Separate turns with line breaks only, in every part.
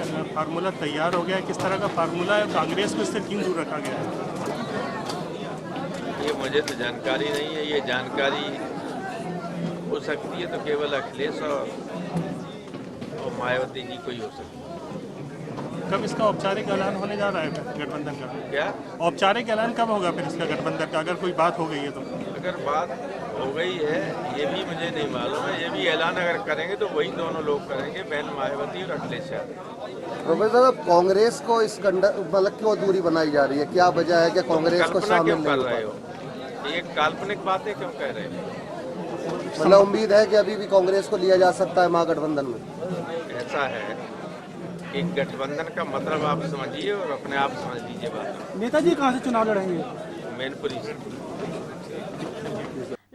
Formula तैयार हो गया है? किस तरह का फार्मूला है? कांग्रेस को इससे क्यों दूर रखा गया है?
ये मुझे तो जानकारी नहीं है। ये जानकारी हो सकती है तो केवल अखिलेश और मायावती जी को ही हो सकती है।
कब इसका औपचारिक ऐलान होने जा रहा है गठबंधन का?
क्या
औपचारिक ऐलान कब होगा फिर इसका गठबंधन का, अगर कोई बात हो गई है तो?
अगर बात हो गई है ये भी मुझे नहीं मालूम है। ये भी ऐलान अगर करेंगे तो वही दोनों लोग करेंगे, बहन मायावती और अखिलेश यादव।
प्रोफेसर साहब, कांग्रेस को इस मतलब क्यों दूरी बनाई जा रही है? क्या वजह है कि कांग्रेस को
कल्पना
शामिल
क्यों कर
नहीं
रहे
हो
हो? ये काल्पनिक बातें क्यों कह रहे हो?
मतलब उम्मीद है कि अभी भी कांग्रेस को लिया जा सकता है महागठबंधन में?
ऐसा है कि गठबंधन का मतलब आप समझिए और अपने आप समझ लीजिए बात।
नेताजी कहाँ से चुनाव लड़ेंगे?
मैनपुरी से।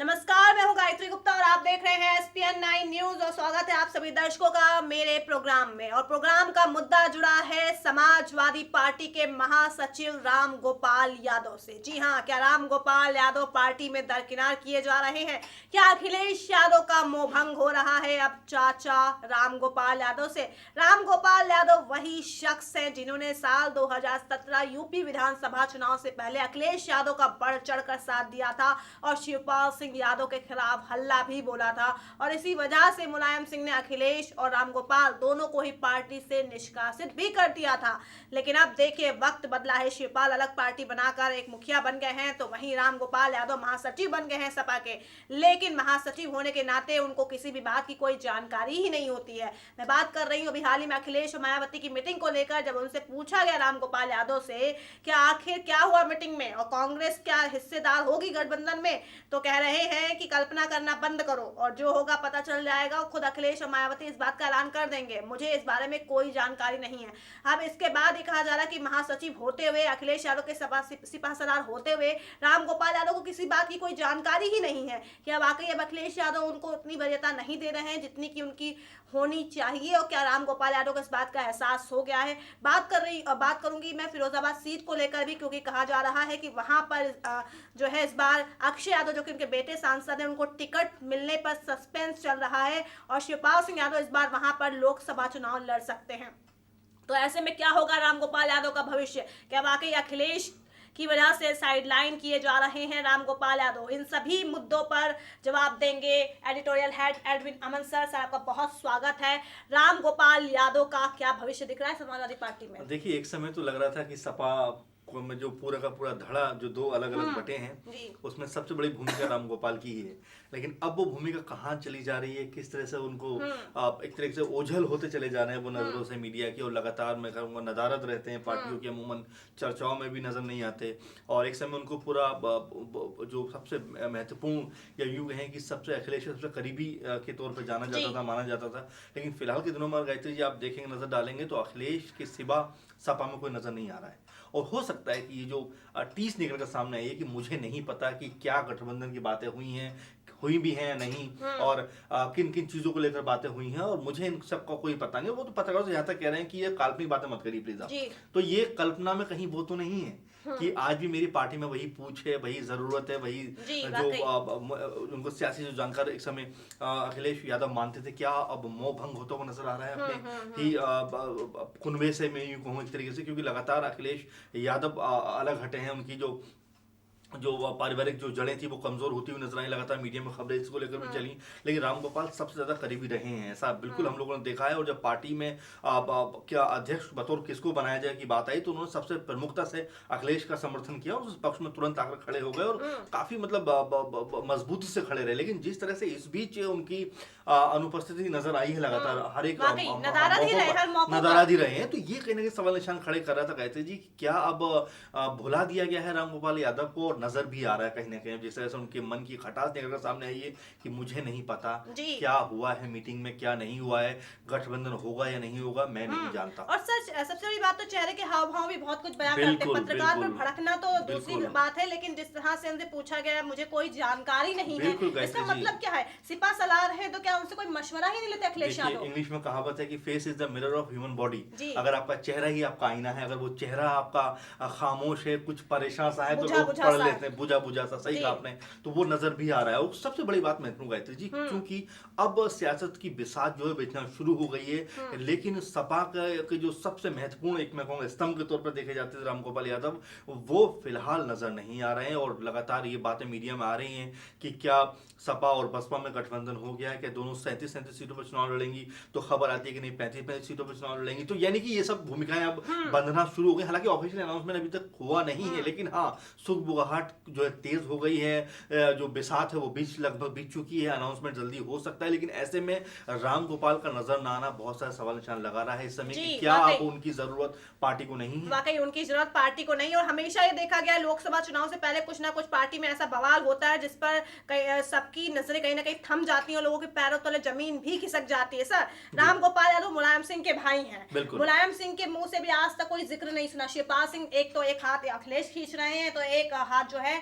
नमस्कार, मैं हूं गायत्री गुप्ता और आप देख रहे हैं SPN 9 न्यूज और स्वागत है आप सभी दर्शकों का मेरे प्रोग्राम में। और प्रोग्राम का मुद्दा जुड़ा है समाजवादी पार्टी के महासचिव राम गोपाल यादव से। जी हां, क्या राम गोपाल यादव पार्टी में दरकिनार किए जा रहे हैं? क्या अखिलेश यादव का मोहभंग हो रहा है अब चाचा राम गोपाल यादव से? राम गोपाल यादव वही शख्स हैं जिन्होंने साल 2017 यूपी विधानसभा चुनाव से पहले अखिलेश यादव का बढ़ चढ़कर साथ दिया था और शिवपाल सिंह यादव के खिलाफ हल्ला भी बोला था। और इसी वजह से मुलायम सिंह ने अखिलेश और रामगोपाल दोनों को ही पार्टी से निष्कासित भी कर दिया था। लेकिन अब देखिए, वक्त बदला है। शिवपाल अलग पार्टी बनाकर एक मुखिया बन गए हैं, तो वहीं रामगोपाल यादव महासचिव बन गए हैं सपा के। लेकिन महासचिव होने के नाते उनको किसी भी बात की कोई जानकारी ही नहीं होती है। मैं बात कर रही हूँ अभी हाल ही में अखिलेश और मायावती की मीटिंग को लेकर, जब उनसे पूछा गया रामगोपाल यादव से कि आखिर क्या हुआ मीटिंग में और कांग्रेस क्या हिस्सेदार होगी गठबंधन में, तो कह रहे हैं कि कल्पना करना बंद करो और जो होगा पता चल जाएगा। खुद अखिलेश और मायावती इस बात का ऐलान कर देंगे। मुझे इस बारे में कोई जानकारी नहीं है। अब इसके बाद ये कहा जा रहा है कि महासचिव होते हुए अखिलेश यादव के सिपहसालार होते हुए रामगोपाल यादव को किसी बात की कोई जानकारी ही नहीं है। क्या वाकई अब अखिलेश यादव उनको उतनी वरीयता नहीं दे रहे हैं जितनी की उनकी होनी चाहिए? और क्या रामगोपाल यादव को इस बात का एहसास हो गया है? बात करूंगी मैं फिरोजाबाद सीट को लेकर भी, क्योंकि कहा जा रहा है कि वहां पर जो है इस बार अक्षय यादव जो कि उनके बेटे सांसद हैं, उनको टिकट मिलने पर सस्पेंस चल रहा है और शिवपाल सिंह यादव इस बार वहां पर लोकसभा चुनाव लड़ सकते हैं। तो ऐसे में क्या होगा रामगोपाल यादव का भविष्य? क्या वाकई अखिलेश की वजह से साइडलाइन किए जा रहे हैं रामगोपाल यादव? इन सभी मुद्दों पर जवाब देंगे एडिटोरियल हेड एडविन अमन सर। आपका बहुत स्वागत है। रामगोपाल यादव का क्या भविष्य दिख रहा है समाजवादी पार्टी में?
देखिए, एक समय तो लग रहा था कि सपा में जो पूरा का पूरा धड़ा जो दो अलग अलग बटे हैं, उसमें सबसे बड़ी भूमिका रामगोपाल की ही है। लेकिन अब वो भूमिका कहाँ चली जा रही है, किस तरह से उनको एक तरह से ओझल होते चले जा रहे हैं वो नजरों से मीडिया की, और लगातार मैं कहूँगा नदारद रहते हैं पार्टियों की, अमूमन चर्चाओं में भी नजर नहीं आते। और एक समय उनको पूरा जो सबसे महत्वपूर्ण या यूँ कहें कि सबसे अखिलेश सबसे करीबी के तौर पर जाना जाता था, माना जाता था। लेकिन फिलहाल के दिनों में गायत्री जी आप देखेंगे, नजर डालेंगे तो अखिलेश के सिवा सपा में कोई नजर नहीं आ रहा है। और हो सकता है कि ये जो टीस निकल कर सामने आई है कि मुझे नहीं पता कि क्या गठबंधन की बातें हुई भी हैं या नहीं, और किन किन चीजों को लेकर बातें हुई हैं, और मुझे इन सब का कोई पता नहीं। वो तो पत्रकारों से यहाँ तक कह रहे हैं कि ये काल्पनिक बातें मत करिए प्लीज आप। तो ये कल्पना में कहीं वो तो नहीं है कि आज भी मेरी पार्टी में वही पूछ है, वही जरूरत है, वही जो उनको सियासी जो जानकार एक समय अखिलेश यादव मानते थे, क्या अब मोह भंग होता हुआ नजर आ रहा है अपने ही कुनबे से, मैं यूं कहूँ एक तरीके से, क्योंकि लगातार अखिलेश यादव अलग हटे हैं। उनकी जो पारिवारिक जो जड़ें थी वो कमजोर होती हुई नजर आई। लगातार मीडिया में खबरें इसको लेकर भी चली, लेकिन रामगोपाल सबसे ज्यादा करीबी रहे हैं, ऐसा बिल्कुल हम लोगों ने देखा है। और जब पार्टी में क्या अध्यक्ष बतौर किसको बनाया जाए की बात आई, तो उन्होंने सबसे प्रमुखता से अखिलेश का समर्थन किया और उस पक्ष में तुरंत आकर खड़े हो गए और काफी मतलब मजबूती से खड़े रहे। लेकिन जिस तरह से इस बीच उनकी अनुपस्थिति नजर आई है लगातार, हर एक नदारद ही रहे हैं, तो ये कहीं ना कहीं सवाल निशान खड़े कर रहा था कहते जी, क्या अब भुला दिया गया है रामगोपाल यादव को? और नजर भी आ रहा है कहीं ना कहीं जिस तरह से उनके मन की खटास निकलकर सामने आई है कि मुझे नहीं पता क्या हुआ है मीटिंग में, क्या नहीं हुआ है, गठबंधन होगा या नहीं होगा, मैं नहीं जानता।
और सच सबसे बड़ी बात तो चेहरे के हाव भाव भी बहुत कुछ बयान करते हैं। पत्रकार पर भड़कना तो दूसरी बात है, लेकिन जिस तरह से उनसे पूछा गया मुझे कोई जानकारी नहीं है, इसका मतलब क्या है? सिपा सलार है तो क्या उनसे कोई मशवरा ही नहीं लेते अखिलेश यादव?
इंग्लिश में कहावत है कि face is the mirror of human body. अगर आपका चेहरा ही आपका आईना है, अगर वो चेहरा आपका खामोश है, कुछ परेशान सा है, तो लोग पढ़ लेते हैं, बुझा बुझा सा, सही कहा आपने, तो वो नजर भी आ रहा है। और सबसे बड़ी बात मैं कहूँ गायत्री जी, क्योंकि अब सियासत की बिसात जो है बेचना शुरू हो गई है, लेकिन सपा के जो सबसे महत्वपूर्ण एक मैं कहूँगा स्तंभ के तौर पर देखे जाते थे रामगोपाल यादव, वो फिलहाल नजर नहीं आ रहे हैं। और लगातार ये बातें मीडिया में आ रही हैं कि क्या सपा और बसपा में गठबंधन हो गया है, क्या दोनों 37 सीटों पर चुनाव लड़ेंगी, तो खबर आती है कि नहीं 35 सीटों पर चुनाव लड़ेंगी। तो यानी कि ये सब भूमिकाएं अब बंधना शुरू हो गई। हालांकि ऑफिशियल अनाउंसमेंट अभी तक हुआ नहीं है, लेकिन हाँ सुगबुगाहट जो है तेज हो गई है, जो बिसात है वो लगभग बीत चुकी है, अनाउंसमेंट जल्दी हो सकता है। लेकिन ऐसे में राम गोपाल का नजर न आना बहुत सारे सवाल निशान लगा रहा है इस समय कि क्या अब उनकी जरूरत पार्टी को नहीं है।
वाकई उनकी जरूरत पार्टी को नहीं, और हमेशा ये देखा गया लोकसभा चुनाव से पहले कुछ ना कुछ पार्टी में ऐसा बवाल होता है जिस पर सबकी नजरें कहीं ना कहीं थम जाती हैं, लोगों के पैरों तले जमीन भी खिसक जाती है। सर, राम गोपाल यादव मुलायम सिंह के भाई हैं, मुलायम सिंह के मुंह से भी आज तक कोई जिक्र नहीं सुना। शिवपाल सिंह एक तो एक हाथ अखिलेश खींच रहे हैं, तो एक हाथ जो है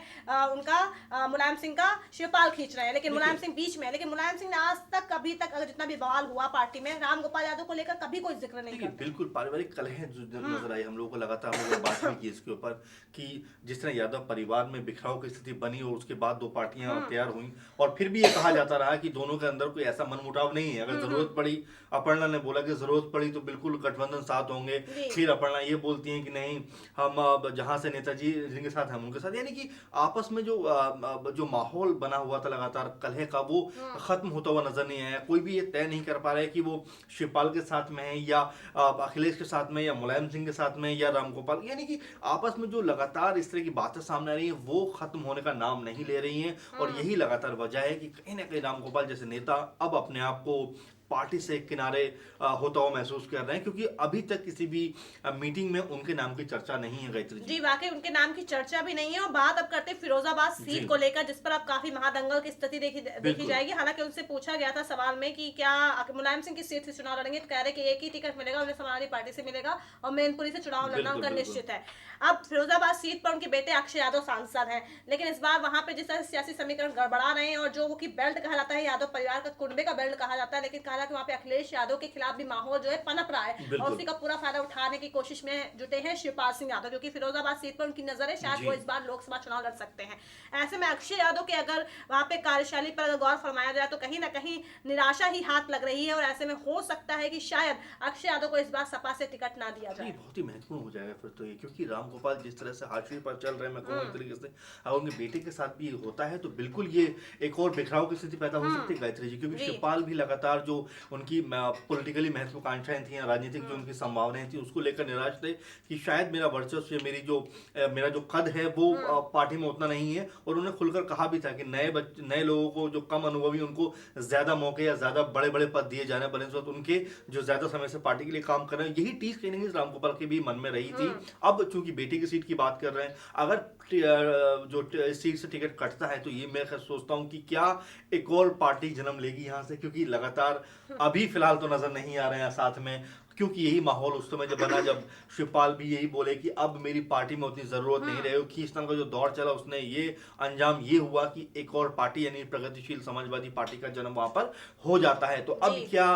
उनका मुलायम सिंह का शिवपाल खींच रहे हैं, लेकिन मुलायम सिंह बीच में। लेकिन मुलायम सिंह ने आज तक अभी तक जितना भी बवाल हुआ पार्टी में, राम गोपाल यादव को लेकर कभी कोई जिक्र नहीं किया।
बिल्कुल पारिवारिक कलह जो नजर आई हम लोगों को, लगातार हम लोगों ने बात भी की इसके ऊपर कि जिस तरह यादव परिवार में बिखराव की स्थिति बनी और उसके बाद दो पार्टियां तैयार हुई, और फिर भी ये कहा जाता रहा कि दोनों के अंदर कोई ऐसा मनमुटाव नहीं है। अगर जरूरत पड़ी, अपर्णा ने बोला कि जरूरत पड़ी तो बिल्कुल गठबंधन साथ होंगे, फिर अपर्णा ये बोलती हैं कि नहीं हम जहां से नेताजी जिनके साथ हम उनके साथ, यानी कि आपस में जो माहौल बना हुआ था लगातार कलह का, वो खत्म होता हुआ नजर नहीं आया। कोई भी ये तय नहीं कर पा रहा है कि वो शिवपाल के साथ में है या अखिलेश के साथ में या मुलायम सिंह के साथ में या रामगोपाल, यानी कि आपस में जो लगातार इस तरह की बातें सामने आ रही हैं वो खत्म होने का नाम नहीं ले रही हैं। और यही लगातार वजह है कि कहीं ना कहीं रामगोपाल जैसे नेता अब अपने आप को पार्टी से किनारे होता हुआ महसूस कर रहे हैं, क्योंकि अभी तक किसी भी मीटिंग में उनके नाम की चर्चा नहीं है गायत्री
जी। वाकई उनके नाम की चर्चा भी नहीं है। और बात अब करते हैं फिरोजाबाद सीट को लेकर, जिस पर अब काफी महादंगल की स्थिति देखी जाएगी। हालांकि उनसे पूछा गया था सवाल में कि क्या मुलायम सिंह की सीट से चुनाव लड़ेंगे, तो कह रहे कि एक ही टिकट मिलेगा, उन्हें समाजवादी पार्टी से मिलेगा और मैनपुरी से चुनाव लड़ना उनका निश्चित है। अब फिरोजाबाद सीट पर उनके बेटे अक्षय यादव सांसद हैं, लेकिन इस बार वहां पे जिस तरह सियासी समीकरण गड़बड़ा रहे हैं, और जो वो की बेल्ट कहा जाता है, यादव परिवार का कुंबे का बेल्ट कहा जाता है, लेकिन कहा कि वहां पे अखिलेश यादव के खिलाफ भी माहौल जो है पनप रहा है, और उसी का पूरा फायदा उठाने की कोशिश में जुटे हैं शिवपाल सिंह यादव, क्योंकि फिरोजाबाद सीट पर उनकी नजर है, शायद वो इस बार लोकसभा चुनाव लड़ सकते हैं। ऐसे में अक्षय यादव के अगर वहां पे कार्यशैली पर गौर फरमाया जाए तो कहीं ना कहीं निराशा ही हाथ लग रही है, और ऐसे में हो सकता है कि शायद अक्षय यादव को इस बार सपा से टिकट ना दिया जाए।
बहुत ही महत्वपूर्ण हो जाएगा फिर तो ये, क्योंकि रामगोपाल जिस तरह से हाशिए पर चल रहे हैं, मैं कहूँ एक तरीके से अगर उनके बेटे के साथ भी होता है तो बिल्कुल ये एक और बिखराव की स्थिति पैदा हो सकती है गायत्री जी, क्योंकि शिवपाल भी लगातार जो उनकी पॉलिटिकली महत्वाकांक्षाएं थी, राजनीतिक जो उनकी संभावनाएं थी, उसको लेकर निराश थे कि शायद मेरा वर्चस्व या मेरा जो कद है वो पार्टी में उतना नहीं है। और उन्होंने खुलकर कहा भी था कि नए लोगों को, जो कम अनुभवी, उनको ज्यादा मौके या ज्यादा बड़े बड़े पद दिए जाने बने, उनके जो ज्यादा समय से पार्टी के लिए काम कर रहे हैं, यही टीस कहीं ना कहीं रामगोपाल के भी मन में रही थी। अब चूंकि बेटे की सीट की बात कर रहे हैं, अगर जो सीट से टिकट कटता है तो ये मैं सोचता हूँ कि क्या एक और पार्टी जन्म लेगी यहाँ से, क्योंकि लगातार अभी फिलहाल तो नजर नहीं आ रहे हैं साथ में, क्योंकि यही माहौल उस समय जब बना, जब शिवपाल भी यही बोले कि अब मेरी पार्टी में उतनी जरूरत नहीं रही, खींचतान का जो दौर चला उसने ये अंजाम ये हुआ कि एक और पार्टी यानी प्रगतिशील समाजवादी पार्टी का जन्म वहां पर हो जाता है। तो अब क्या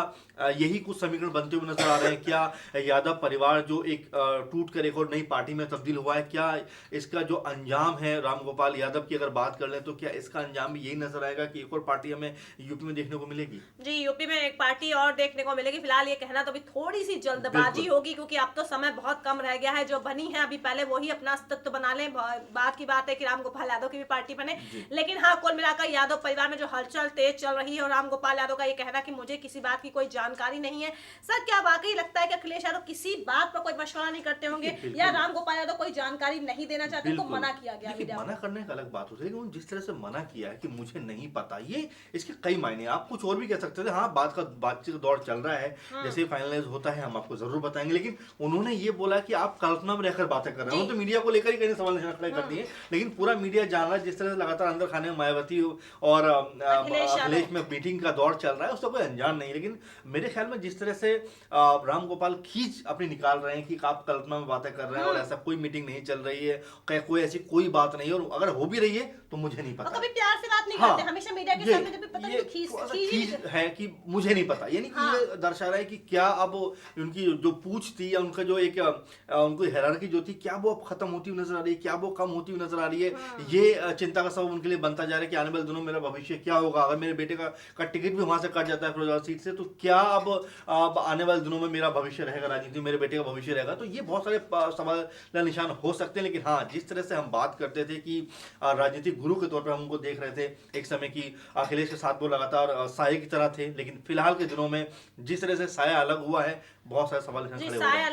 यही कुछ समीकरण बनते हुए नजर आ रहे हैं? क्या यादव परिवार जो एक टूट कर एक और नई पार्टी में तब्दील हुआ है, क्या इसका जो अंजाम है रामगोपाल यादव की अगर बात कर लें तो क्या इसका अंजाम भी यही नजर आएगा कि एक और पार्टी हमें यूपी में देखने को मिलेगी?
जी, यूपी में एक पार्टी और देखने को मिलेगी। फिलहाल ये कहना तो अभी थोड़ी सी जल्दबाजी होगी, क्योंकि अब तो समय बहुत कम रह गया है। जो बनी है अभी, पहले वही अपना अस्तित्व बना लें। बात की बात है कि रामगोपाल यादव की भी पार्टी बने, लेकिन हाँ, कुल मिलाकर यादव परिवार में जो हलचल तेज चल रही है, और रामगोपाल यादव का ये कहना कि मुझे किसी बात की कोई जानकारी नहीं है। सर, क्या वाकई लगता है कि अखिलेश यादव किसी बात पर कोई मशवरा नहीं करते होंगे, या रामगोपाल यादव कोई जानकारी नहीं देना चाहते, उनको मना किया गया?
मना करने का अलग बात होती है, लेकिन जिस तरह से मना किया है कि मुझे नहीं पता, ये इसके कई मायने। आप कुछ और भी कह सकते थे, हाँ बातचीत का दौर चल रहा है, जैसे फाइनलाइज होता है हम आपको जरूर बताएंगे, लेकिन उन्होंने ये बोला कि आप कल्पना में रहकर बातें कर रहे हो, तो मीडिया को लेकर ही कहीं सवाल निशान खड़े कर दिए, लेकिन पूरा मीडिया जान रहा है जिस तरह से लगातार अंदर खाने में मायावती और अखिलेश में मीटिंग का दौर चल रहा है, उसका कोई अनजान नहीं। लेकिन मेरे ख्याल में जिस तरह से रामगोपाल खींच अपनी निकाल रहे हैं कि आप कल्पना में बातें कर रहे हैं और ऐसा कोई मीटिंग नहीं चल रही है, कोई ऐसी कोई बात नहीं है, और अगर हो भी रही है तो मुझे नहीं पता।
कभी प्यार से बात नहीं करते, हमेशा मीडिया के सामने जब भी पता नहीं
खींच है कि मुझे नहीं पता, यानी कि ये दर्शा रहा है कि क्या अब उनकी जो पूछ थी या उनका जो एक उनको हायरार्की जो थी, क्या वो अब खत्म होती हुई नजर आ रही है, क्या वो कम होती हुई नजर आ रही है। ये चिंता का सबब उनके लिए बनता जा रहा है कि आने वाले दिनों में मेरा भविष्य क्या होगा। अगर मेरे बेटे का टिकट भी वहां से कट जाता है फिरोजाबाद सीट से, तो क्या अब आने वाले दिनों में मेरा भविष्य रहेगा, राजनीति में मेरे बेटे का भविष्य रहेगा। तो ये बहुत सारे सवाल निशान हो सकते हैं। लेकिन हाँ, जिस तरह से हम बात करते थे कि राजनीतिक गुरु के तौर पर हम उनको देख रहे थे एक समय की, अखिलेश के साथ वो लगातार साये की तरह थे, लेकिन फिलहाल के दिनों में जिस तरह से साया अलग हुआ है, बहुत सारे सवाल निशान खड़े हो रहे हैं।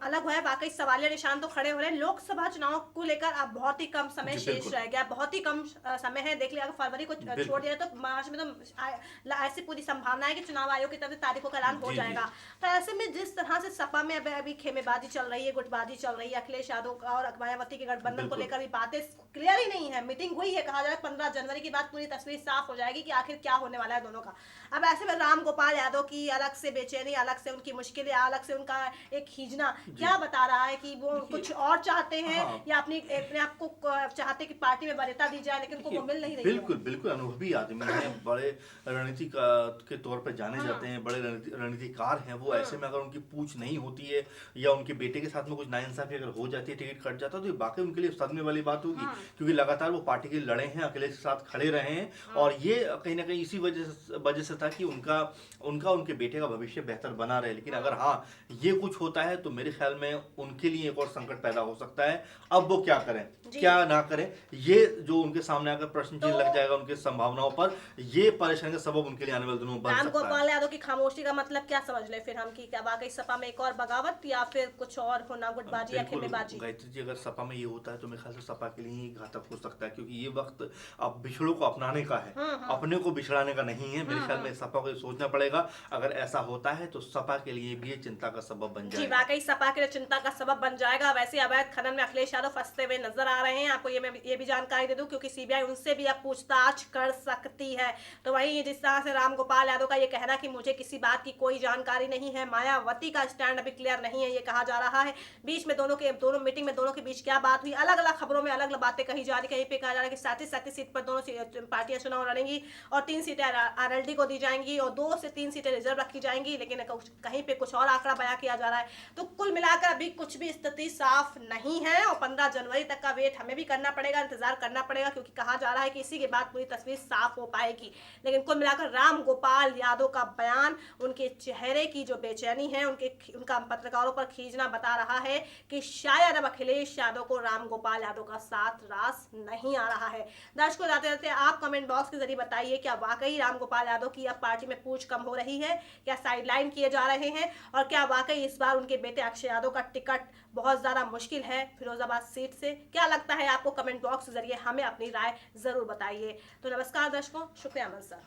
अलग हुआ है, वाकई सवालिया निशान तो खड़े हो रहे हैं। लोकसभा चुनाव को लेकर अब बहुत ही कम समय शेष रह गया, बहुत ही कम समय है। देख लिया, अगर फरवरी को छोड़ दिया तो मार्च में तो ऐसी पूरी संभावना है कि चुनाव आयोग की तरफ से तारीखों का ऐलान हो जाएगा। तो ऐसे में जिस तरह से सपा में अभी खेमेबाजी चल रही है, गुटबाजी चल रही है, अखिलेश यादव और मायावती के गठबंधन को लेकर भी बातें क्लियर ही नहीं है। मीटिंग हुई है, कहा जा रहा है 15 जनवरी के बाद पूरी तस्वीर साफ हो जाएगी कि आखिर क्या होने वाला है दोनों का। अब ऐसे में राम गोपाल यादव की अलग से बेचैनी, अलग से उनकी मुश्किलें, अलग से उनका एक खींचना क्या बता रहा है कि वो कुछ और चाहते हैं या अपने आप को चाहते कि पार्टी में वरीयता दी जाए, लेकिन उनको वो मिल नहीं रही।
बिल्कुल बिल्कुल अनुभवी आदमी हैं, बड़े रणनीति के तौर पर जाने जाते हैं, बड़े रणनीतिकार हैं वो। ऐसे में अगर उनकी पूछ नहीं होती है या उनके बेटे के साथ में कुछ नाइंसाफी अगर हो जाती है, टिकट कट जाता है, तो ये वाकई उनके लिए सदमे वाली बात होगी। क्योंकि लगातार वो पार्टी के लड़े हैं, अखिलेश के साथ खड़े रहे हैं, और ये कहीं ना कहीं इसी वजह से था कि उनके बेटे का भविष्य बेहतर बना रहे। लेकिन अगर हाँ ये कुछ होता है तो मेरे ख्याल में उनके लिए एक और संकट पैदा हो सकता है। अब वो क्या करें क्या ना करें, ये जो उनके सामने आकर प्रश्न चिन्ह लग जाएगा उनकी संभावनाओं पर, ये परेशानी का सबब उनके लिए आने वाले दिनों में बन सकता है।
रामगोपाल यादव की खामोशी का मतलब क्या समझ ले फिर हम, कि क्या वाकई सपा में एक और बगावत या फिर कुछ और होना, गुटबाजी या खेमेबाजी?
गायत्री जी, अगर सपा में ये होता है तो मेरे ख्याल से सपा के लिए ही घातक हो सकता है, क्योंकि ये वक्त अब बिछड़ों को अपनाने का है, अपने को बिछड़ाने का नहीं है। मेरे ख्याल में सपा को सोचना पड़ेगा। अगर ऐसा होता है तो सपा के लिए भी ये चिंता का सबब बन जाएगा।
वाकई सपा के लिए चिंता का सबब बन जाएगा। वैसे अवैध खनन में अखिलेश यादव फंसते हुए नजर आ रहे हैं। आपको ये भी जानकारी दे दूं, क्योंकि सीबीआई उनसे भी अब पूछताछ कर सकती है। तो वहीं जिस तरह से रामगोपाल यादव का ये कहना कि मुझे किसी बात की कोई जानकारी नहीं है, मायावती का स्टैंड अभी क्लियर नहीं है, ये कहा जा रहा है। बीच में दोनों मीटिंग में दोनों के बीच क्या बात हुई, अलग अलग खबरों में अलग अलग बातें कही जा रही। कहीं पे कहा जा रहा है कि 37 सीट पर दोनों पार्टियां चुनाव लड़ेंगी और 3 सीटें आरएलडी को दी जाएंगी और 2 से 3 सीटें रिजर्व रखी जाएंगी, लेकिन कहीं पे कुछ और आंकड़ा बयां किया जा रहा है। तो कुल मिलाकर अभी कुछ भी स्थिति साफ नहीं है और 15 जनवरी तक का वेट हमें भी करना पड़ेगा, इंतजार करना पड़ेगा, क्योंकि कहा जा रहा है कि इसी के बाद पूरी तस्वीर साफ हो पाएगी। लेकिन कुल मिलाकर राम गोपाल यादव का बयान, उनके चेहरे की जो बेचैनी है, उनका पत्रकारों पर खींचना बता रहा है कि शायद अब अखिलेश यादव को राम गोपाल यादव का साथ रास नहीं आ रहा है। दर्शकों, जाते जाते आप कमेंट बॉक्स के जरिए बताइए, क्या वाकई राम गोपाल यादव की अब पार्टी में पूछ कम हो रही है, क्या साइडलाइन किए जा रहे हैं, और क्या वाकई इस बार उनके बेटे अक्षय यादव का टिकट बहुत ज्यादा मुश्किल है फिरोजाबाद सीट से? क्या लगता है आपको? कमेंट बॉक्स के जरिए हमें अपनी राय जरूर बताइए। तो नमस्कार दर्शकों, शुक्रिया अमन सर।